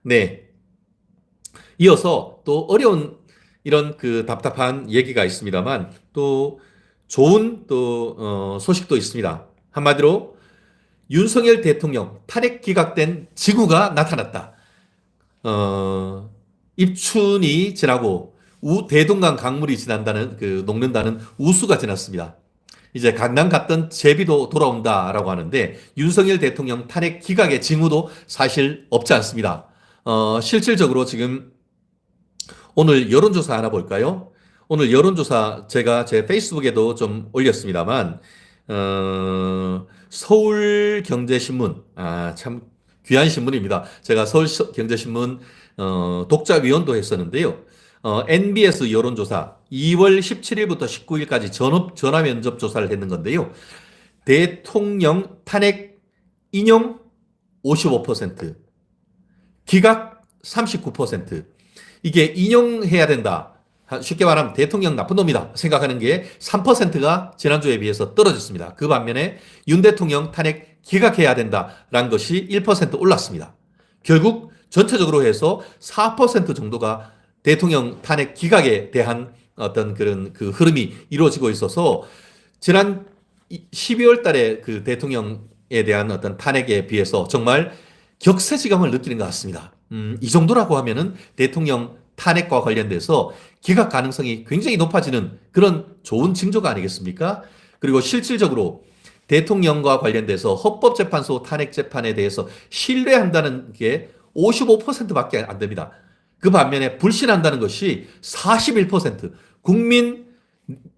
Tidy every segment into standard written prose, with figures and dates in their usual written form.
네. 이어서 또 어려운 이런 그 답답한 얘기가 있습니다만 또 좋은 또 소식도 있습니다. 한마디로 윤석열 대통령 탄핵 기각된 징후가 나타났다. 어, 입춘이 지나고 대동강 강물이 지난다는 녹는다는 우수가 지났습니다. 이제 강남 갔던 제비도 돌아온다라고 하는데 윤석열 대통령 탄핵 기각의 징후도 사실 없지 않습니다. 실질적으로 지금 오늘 여론조사 하나 볼까요? 오늘 여론조사 제가 제 페이스북에도 좀 올렸습니다만, 서울경제신문, 참 귀한 신문입니다. 제가 서울경제신문, 독자위원도 했었는데요. NBS 여론조사 2월 17일부터 19일까지 전화 면접 조사를 했는 건데요. 대통령 탄핵 인용 55%, 기각 39%, 이게 인용해야 된다. 쉽게 말하면 대통령 나쁜 놈이다 생각하는 게 3%가 지난주에 비해서 떨어졌습니다. 그 반면에 윤 대통령 탄핵 기각해야 된다라는 것이 1% 올랐습니다. 결국 전체적으로 해서 4% 정도가 대통령 탄핵 기각에 대한 어떤 그런 그 흐름이 이루어지고 있어서 지난 12월 달에 그 대통령에 대한 어떤 탄핵에 비해서 정말 격세지감을 느끼는 것 같습니다. 이 정도라고 하면은 대통령 탄핵과 관련돼서 기각 가능성이 굉장히 높아지는 그런 좋은 징조가 아니겠습니까? 그리고 실질적으로 대통령과 관련돼서 헌법재판소 탄핵 재판에 대해서 신뢰한다는 게 55%밖에 안 됩니다. 그 반면에 불신한다는 것이 41%, 국민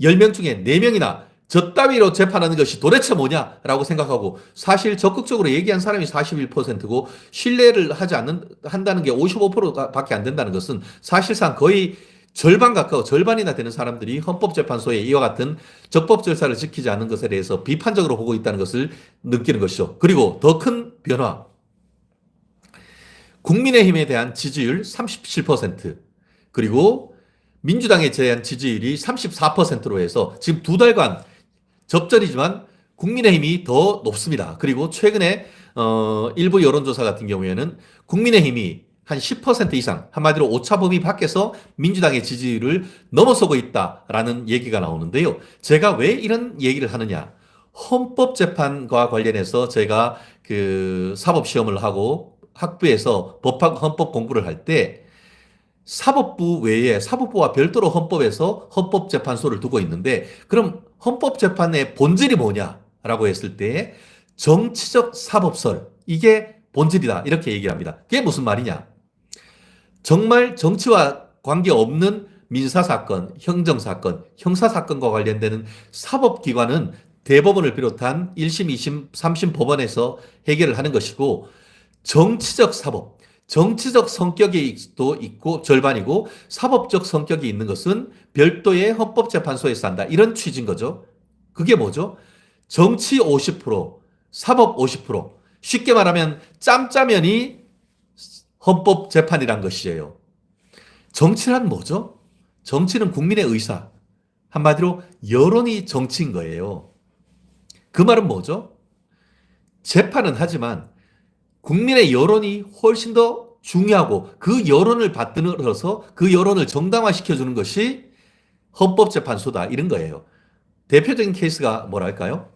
10명 중에 4명이나 저 따위로 재판하는 것이 도대체 뭐냐라고 생각하고 사실 적극적으로 얘기한 사람이 41%고 신뢰를 한다는 게 55%밖에 안 된다는 것은 사실상 거의 절반 가까워 절반이나 되는 사람들이 헌법재판소에 이와 같은 적법 절차를 지키지 않는 것에 대해서 비판적으로 보고 있다는 것을 느끼는 것이죠. 그리고 더 큰 변화. 국민의힘에 대한 지지율 37%, 그리고 민주당에 대한 지지율이 34%로 해서 지금 2달간 접전이지만 국민의힘이 더 높습니다. 그리고 최근에 일부 여론조사 같은 경우에는 국민의힘이 한 10% 이상, 한마디로 오차범위 밖에서 민주당의 지지율을 넘어서고 있다라는 얘기가 나오는데요. 제가 왜 이런 얘기를 하느냐? 헌법재판과 관련해서 제가 그 사법시험을 하고 학부에서 헌법 공부를 할 때 사법부 외에 사법부와 별도로 헌법에서 헌법재판소를 두고 있는데 그럼 헌법재판의 본질이 뭐냐라고 했을 때 정치적 사법설, 이게 본질이다 이렇게 얘기합니다. 그게 무슨 말이냐? 정말 정치와 관계없는 민사사건, 형정사건, 형사사건과 관련되는 사법기관은 대법원을 비롯한 1심, 2심, 3심 법원에서 해결을 하는 것이고 정치적 사법, 정치적 성격이 또 있고 절반이고 사법적 성격이 있는 것은 별도의 헌법재판소에서 한다. 이런 취지인 거죠. 그게 뭐죠? 정치 50%, 사법 50%. 쉽게 말하면 짬짜면이 헌법재판이란 것이에요. 정치란 뭐죠? 정치는 국민의 의사. 한마디로 여론이 정치인 거예요. 그 말은 뭐죠? 재판은 하지만 국민의 여론이 훨씬 더 중요하고 그 여론을 받들어서 그 여론을 정당화시켜주는 것이 헌법재판소다 이런 거예요. 대표적인 케이스가 뭐랄까요?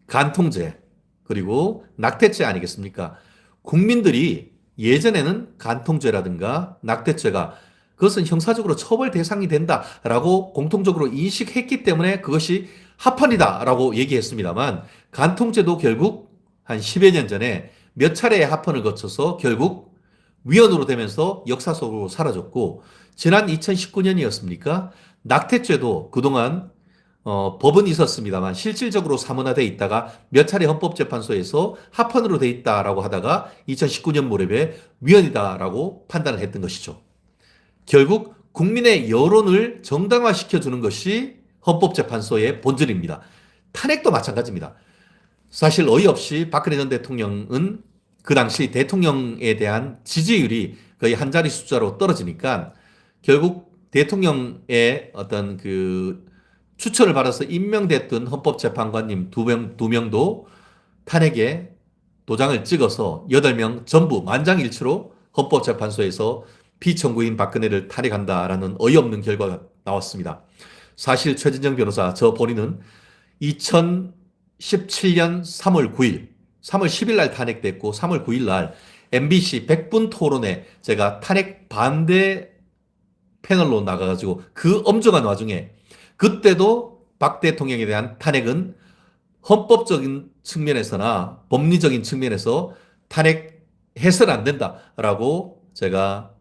간통죄 그리고 낙태죄 아니겠습니까? 국민들이 예전에는 간통죄라든가 낙태죄가 그것은 형사적으로 처벌 대상이 된다라고 공통적으로 인식했기 때문에 그것이 합헌이다라고 얘기했습니다만 간통죄도 결국 한 10여 년 전에 몇 차례의 합헌을 거쳐서 결국 위헌으로 되면서 역사 속으로 사라졌고 지난 2019년이었습니까? 낙태죄도 그동안 법은 있었습니다만 실질적으로 사문화돼 있다가 몇 차례 헌법재판소에서 합헌으로 돼 있다라고 하다가 2019년 무렵에 위헌이다라고 판단을 했던 것이죠. 결국 국민의 여론을 정당화시켜주는 것이 헌법재판소의 본질입니다. 탄핵도 마찬가지입니다. 사실 어이없이 박근혜 전 대통령은 그 당시 대통령에 대한 지지율이 거의 한 자리 숫자로 떨어지니까 결국 대통령의 어떤 그 추천을 받아서 임명됐던 헌법재판관님 두 명도 탄핵에 도장을 찍어서 8명 전부 만장일치로 헌법재판소에서 피청구인 박근혜를 탄핵한다라는 어이없는 결과가 나왔습니다. 사실 최진정 변호사 저 본인은 2017년 3월 9일, 3월 10일 날 탄핵됐고 3월 9일 날 MBC 100분 토론에 제가 탄핵 반대 패널로 나가가지고 그 엄중한 와중에 그때도 박 대통령에 대한 탄핵은 헌법적인 측면에서나 법리적인 측면에서 탄핵해서는 안 된다라고 제가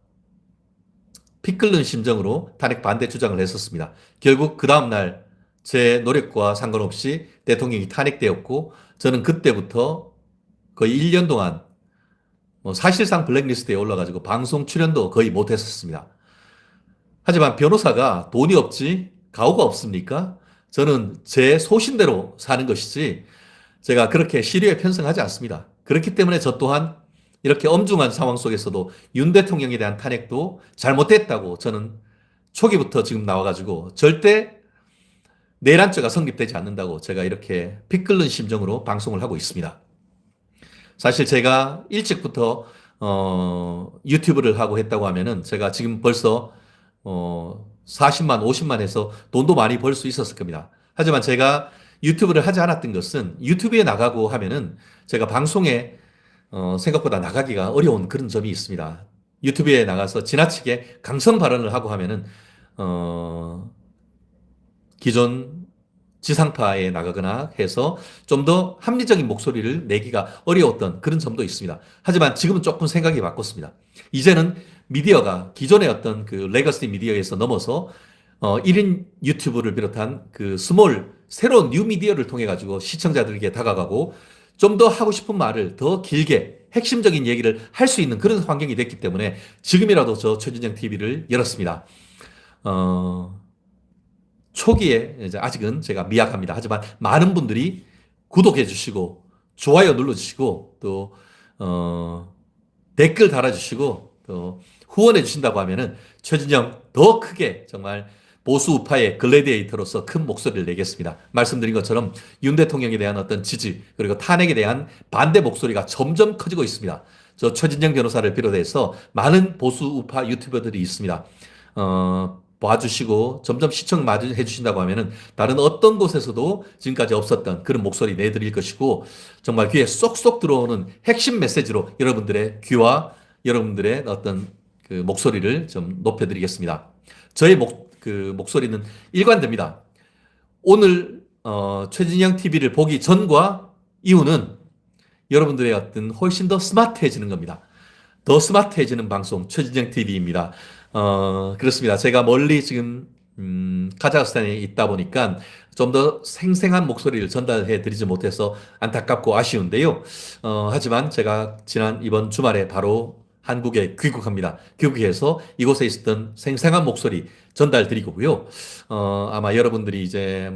피 끓는 심정으로 탄핵 반대 주장을 했었습니다. 결국 그 다음날 제 노력과 상관없이 대통령이 탄핵되었고 저는 그때부터 거의 1년 동안 사실상 블랙리스트에 올라가지고 방송 출연도 거의 못했었습니다. 하지만 변호사가 돈이 없지 가오가 없습니까? 저는 제 소신대로 사는 것이지 제가 그렇게 시류에 편승하지 않습니다. 그렇기 때문에 저 또한 이렇게 엄중한 상황 속에서도 윤 대통령에 대한 탄핵도 잘못됐다고 저는 초기부터 지금 나와가지고 절대 내란죄가 성립되지 않는다고 제가 이렇게 피 끓는 심정으로 방송을 하고 있습니다. 사실 제가 일찍부터 유튜브를 하고 했다고 하면은 제가 지금 벌써 40만, 50만 해서 돈도 많이 벌 수 있었을 겁니다. 하지만 제가 유튜브를 하지 않았던 것은 유튜브에 나가고 하면은 제가 방송에 생각보다 나가기가 어려운 그런 점이 있습니다. 유튜브에 나가서 지나치게 강성 발언을 하고 하면은 기존 지상파에 나가거나 해서 좀 더 합리적인 목소리를 내기가 어려웠던 그런 점도 있습니다. 하지만 지금은 조금 생각이 바꿨습니다. 이제는 미디어가 기존의 어떤 그 레거시 미디어에서 넘어서 1인 유튜브를 비롯한 그 새로운 뉴 미디어를 통해 가지고 시청자들에게 다가가고 좀 더 하고 싶은 말을 더 길게 핵심적인 얘기를 할 수 있는 그런 환경이 됐기 때문에 지금이라도 저 최진영 TV를 열었습니다. 초기에 이제 아직은 제가 미약합니다. 하지만 많은 분들이 구독해 주시고 좋아요 눌러 주시고 또 댓글 달아 주시고 또 후원해 주신다고 하면은 최진영 더 크게 정말 보수 우파의 글래디에이터로서 큰 목소리를 내겠습니다. 말씀드린 것처럼 윤 대통령에 대한 어떤 지지 그리고 탄핵에 대한 반대 목소리가 점점 커지고 있습니다. 저 최진영 변호사를 비롯해서 많은 보수 우파 유튜버들이 있습니다. 봐주시고 점점 시청 많이 해주신다고 하면은 다른 어떤 곳에서도 지금까지 없었던 그런 목소리 내드릴 것이고 정말 귀에 쏙쏙 들어오는 핵심 메시지로 여러분들의 귀와 여러분들의 어떤 그 목소리를 좀 높여드리겠습니다. 저의 목소리는 일관됩니다. 오늘 최진영 TV를 보기 전과 이후는 여러분들의 어떤 훨씬 더 스마트해지는 겁니다. 더 스마트해지는 방송 최진영 TV입니다. 그렇습니다. 제가 멀리 지금 카자흐스탄에 있다 보니까 좀 더 생생한 목소리를 전달해 드리지 못해서 안타깝고 아쉬운데요. 하지만 제가 이번 주말에 바로 한국에 귀국합니다. 귀국해서 이곳에 있었던 생생한 목소리 전달 드리고요. 아마 여러분들이 이제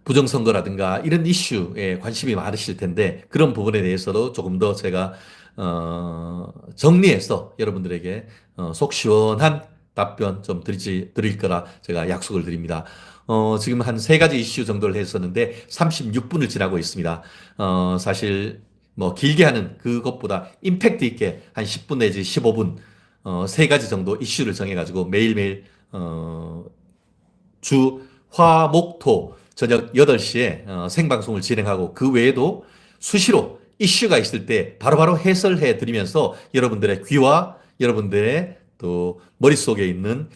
부정선거라든가 이런 이슈에 관심이 많으실 텐데 그런 부분에 대해서도 조금 더 제가 정리해서 여러분들에게 속 시원한 답변 좀 드릴 거라 제가 약속을 드립니다. 지금 한 3가지 이슈 정도를 했었는데 36분을 지나고 있습니다. 사실 길게 하는 그것보다 임팩트 있게 한 10분 내지 15분 3가지 정도 이슈를 정해가지고 매일매일 주 화, 목, 토 저녁 8시에 생방송을 진행하고 그 외에도 수시로 이슈가 있을 때 바로바로 해설해 드리면서 여러분들의 귀와 여러분들의 또 머릿속에 있는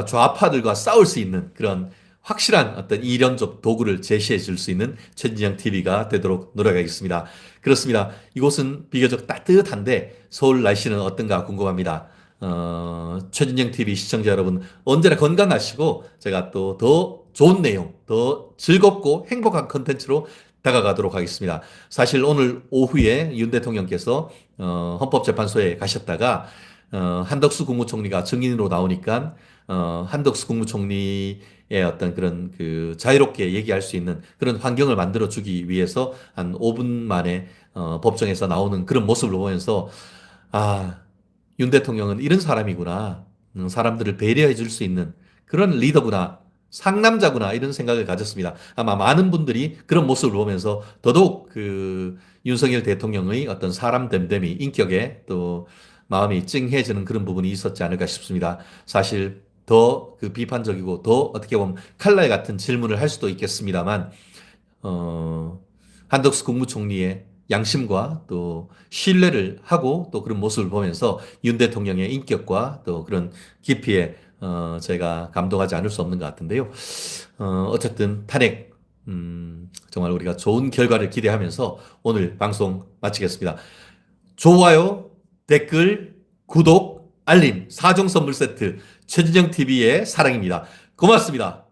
좌파들과 싸울 수 있는 그런 확실한 어떤 이론적 도구를 제시해 줄 수 있는 최진영 TV가 되도록 노력하겠습니다. 그렇습니다. 이곳은 비교적 따뜻한데 서울 날씨는 어떤가 궁금합니다. 최진영 TV 시청자 여러분 언제나 건강하시고 제가 또 더 좋은 내용, 더 즐겁고 행복한 컨텐츠로 다가가도록 하겠습니다. 사실 오늘 오후에 윤 대통령께서 헌법재판소에 가셨다가 한덕수 국무총리가 증인으로 나오니까 한덕수 국무총리의 어떤 그런 그 자유롭게 얘기할 수 있는 그런 환경을 만들어 주기 위해서 한 5분 만에 법정에서 나오는 그런 모습을 보면서 윤 대통령은 이런 사람이구나. 사람들을 배려해 줄 수 있는 그런 리더구나 상남자구나 이런 생각을 가졌습니다. 아마 많은 분들이 그런 모습을 보면서 더더욱 윤석열 대통령의 어떤 사람 됨됨이 인격에 또 마음이 찡해지는 그런 부분이 있었지 않을까 싶습니다. 사실 더 비판적이고 더 어떻게 보면 칼날 같은 질문을 할 수도 있겠습니다만 한덕수 국무총리의 양심과 또 신뢰를 하고 또 그런 모습을 보면서 윤 대통령의 인격과 또 그런 깊이에 제가 감동하지 않을 수 없는 것 같은데요. 어쨌든 탄핵 정말 우리가 좋은 결과를 기대하면서 오늘 방송 마치겠습니다. 좋아요, 댓글, 구독, 알림, 4종 선물 세트 최진영 TV의 사랑입니다. 고맙습니다.